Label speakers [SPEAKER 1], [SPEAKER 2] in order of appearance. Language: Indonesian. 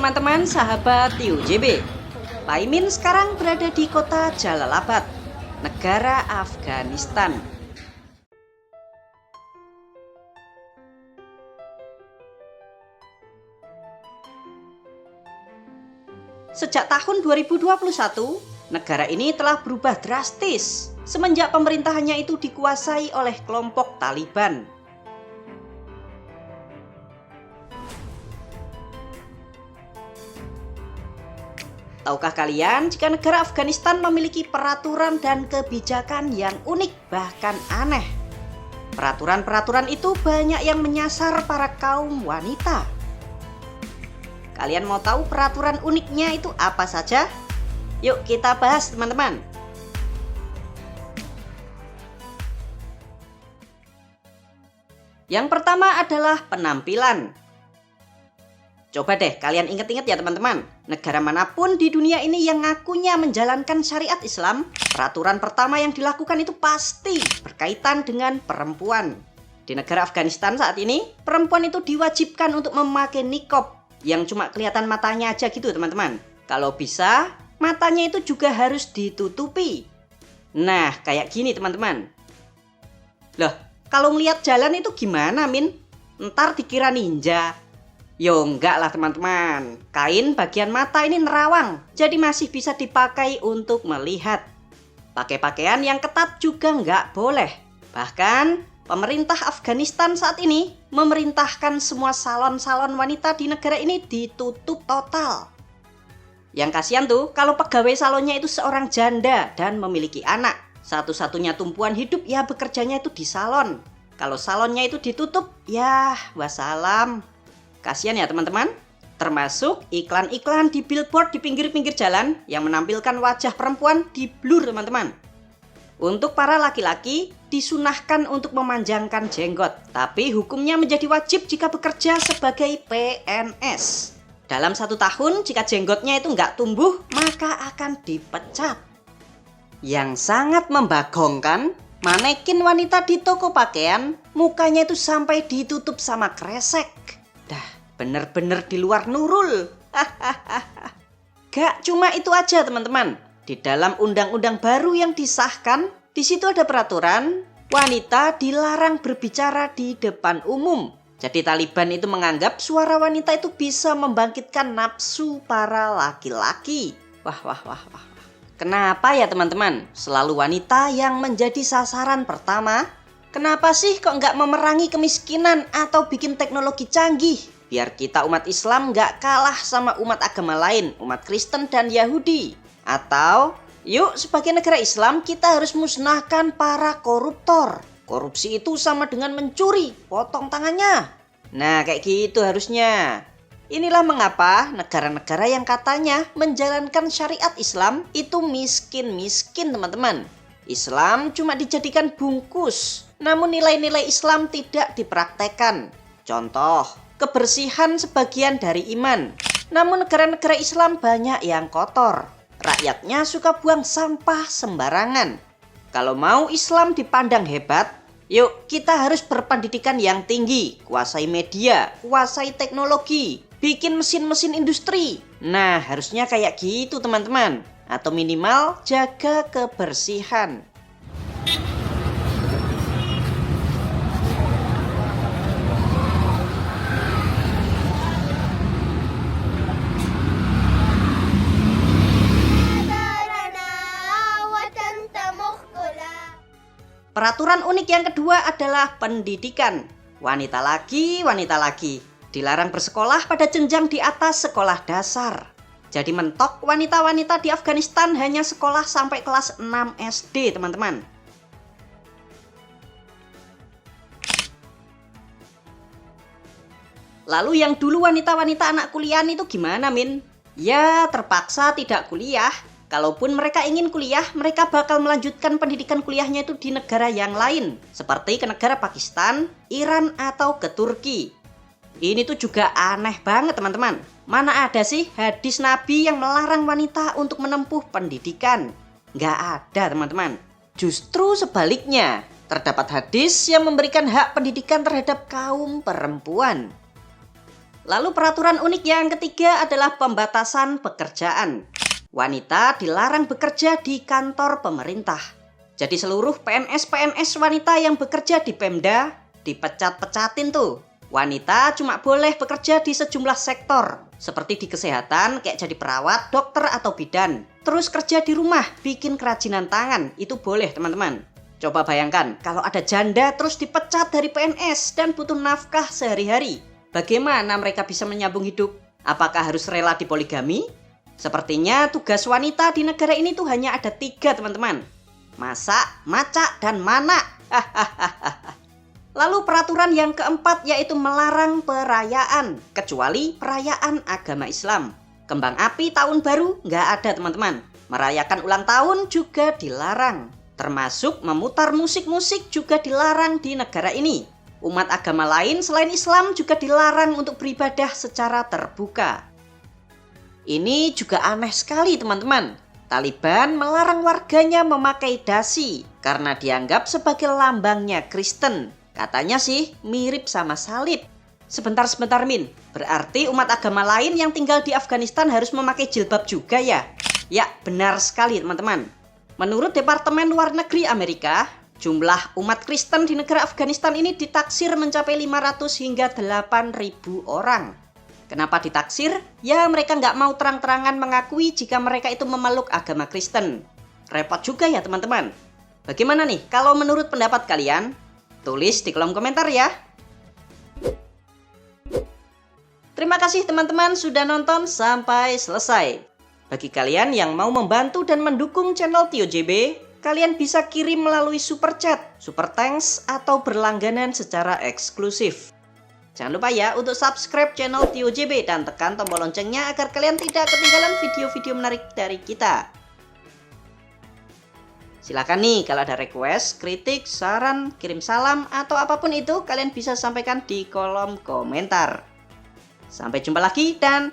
[SPEAKER 1] teman-teman sahabat TUJB. Paimin sekarang berada di kota Jalalabad, negara Afghanistan. Sejak tahun 2021, negara ini telah berubah drastis semenjak pemerintahannya itu dikuasai oleh kelompok Taliban. Tahukah kalian jika negara Afghanistan memiliki peraturan dan kebijakan yang unik bahkan aneh? Peraturan-peraturan itu banyak yang menyasar para kaum wanita. Kalian mau tahu peraturan uniknya itu apa saja? Yuk kita bahas teman-teman. Yang pertama adalah penampilan. Coba deh kalian ingat-ingat ya teman-teman, negara manapun di dunia ini yang ngakunya menjalankan syariat Islam, peraturan pertama yang dilakukan itu pasti berkaitan dengan perempuan. Di negara Afghanistan saat ini, perempuan itu diwajibkan untuk memakai niqab yang cuma kelihatan matanya aja gitu teman-teman. Kalau bisa, matanya itu juga harus ditutupi. Nah, kayak gini teman-teman. Loh, kalau ngeliat jalan itu gimana, Min? Ntar dikira ninja. Yo enggak lah teman-teman, kain bagian mata ini nerawang, jadi masih bisa dipakai untuk melihat. Pakai pakaian yang ketat juga enggak boleh. Bahkan pemerintah Afghanistan saat ini memerintahkan semua salon-salon wanita di negara ini ditutup total. Yang kasihan tuh kalau pegawai salonnya itu seorang janda dan memiliki anak. Satu-satunya tumpuan hidup ya bekerjanya itu di salon. Kalau salonnya itu ditutup, ya wassalam. Kasihan ya teman-teman, termasuk iklan-iklan di billboard di pinggir-pinggir jalan yang menampilkan wajah perempuan di blur teman-teman. Untuk para laki-laki disunahkan untuk memanjangkan jenggot, tapi hukumnya menjadi wajib jika bekerja sebagai PNS. Dalam 1 tahun jika jenggotnya itu nggak tumbuh, maka akan dipecat. Yang sangat membagongkan, manekin wanita di toko pakaian, mukanya itu sampai ditutup sama kresek. Bener-bener di luar nurul. Gak cuma itu aja teman-teman. Di dalam undang-undang baru yang disahkan, di situ ada peraturan wanita dilarang berbicara di depan umum. Jadi Taliban itu menganggap suara wanita itu bisa membangkitkan nafsu para laki-laki. Wah. Kenapa ya teman-teman? Selalu wanita yang menjadi sasaran pertama? Kenapa sih kok nggak memerangi kemiskinan atau bikin teknologi canggih? Biar kita umat Islam nggak kalah sama umat agama lain, umat Kristen dan Yahudi. Atau, yuk sebagai negara Islam kita harus musnahkan para koruptor. Korupsi itu sama dengan mencuri, potong tangannya. Nah kayak gitu harusnya. Inilah mengapa negara-negara yang katanya menjalankan syariat Islam itu miskin-miskin teman-teman. Islam cuma dijadikan bungkus, namun nilai-nilai Islam tidak dipraktekkan. Contoh, kebersihan sebagian dari iman. Namun negara-negara Islam banyak yang kotor. Rakyatnya suka buang sampah sembarangan. Kalau mau Islam dipandang hebat, yuk kita harus berpendidikan yang tinggi, kuasai media, kuasai teknologi, bikin mesin-mesin industri. Nah, harusnya kayak gitu teman-teman. Atau minimal jaga kebersihan. Peraturan unik yang kedua adalah pendidikan. Wanita lagi dilarang bersekolah pada jenjang di atas sekolah dasar. Jadi mentok wanita-wanita di Afghanistan hanya sekolah sampai kelas 6 SD teman-teman. Lalu yang dulu wanita-wanita anak kuliah itu gimana, Min? Ya terpaksa tidak kuliah. Kalaupun mereka ingin kuliah, mereka bakal melanjutkan pendidikan kuliahnya itu di negara yang lain. Seperti ke negara Pakistan, Iran, atau ke Turki. Ini tuh juga aneh banget teman-teman. Mana ada sih hadis Nabi yang melarang wanita untuk menempuh pendidikan? Nggak ada teman-teman. Justru sebaliknya, terdapat hadis yang memberikan hak pendidikan terhadap kaum perempuan. Lalu peraturan unik yang ketiga adalah pembatasan pekerjaan. Wanita dilarang bekerja di kantor pemerintah. Jadi seluruh PNS-PNS wanita yang bekerja di Pemda dipecat-pecatin tuh. Wanita cuma boleh bekerja di sejumlah sektor, seperti di kesehatan kayak jadi perawat, dokter atau bidan. Terus kerja di rumah, bikin kerajinan tangan, itu boleh teman-teman. Coba bayangkan, kalau ada janda terus dipecat dari PNS dan butuh nafkah sehari-hari. Bagaimana mereka bisa menyambung hidup? Apakah harus rela dipoligami? Sepertinya tugas wanita di negara ini tuh hanya ada 3 teman-teman. Masak, macak, dan manak. Lalu peraturan yang keempat yaitu melarang perayaan, kecuali perayaan agama Islam. Kembang api tahun baru nggak ada teman-teman. Merayakan ulang tahun juga dilarang. Termasuk memutar musik-musik juga dilarang di negara ini. Umat agama lain selain Islam juga dilarang untuk beribadah secara terbuka. Ini juga aneh sekali teman-teman. Taliban melarang warganya memakai dasi karena dianggap sebagai lambangnya Kristen. Katanya sih mirip sama salib. Sebentar Min, berarti umat agama lain yang tinggal di Afghanistan harus memakai jilbab juga ya? Ya, benar sekali teman-teman. Menurut Departemen Luar Negeri Amerika, jumlah umat Kristen di negara Afghanistan ini ditaksir mencapai 500 hingga 8.000 orang. Kenapa ditaksir? Ya mereka nggak mau terang-terangan mengakui jika mereka itu memeluk agama Kristen. Repot juga ya teman-teman. Bagaimana nih kalau menurut pendapat kalian? Tulis di kolom komentar ya. Terima kasih teman-teman sudah nonton sampai selesai. Bagi kalian yang mau membantu dan mendukung channel Tio JB, kalian bisa kirim melalui super chat, super thanks, atau berlangganan secara eksklusif. Jangan lupa ya untuk subscribe channel Tio JB dan tekan tombol loncengnya agar kalian tidak ketinggalan video-video menarik dari kita. Silakan nih kalau ada request, kritik, saran, kirim salam, atau apapun itu kalian bisa sampaikan di kolom komentar. Sampai jumpa lagi dan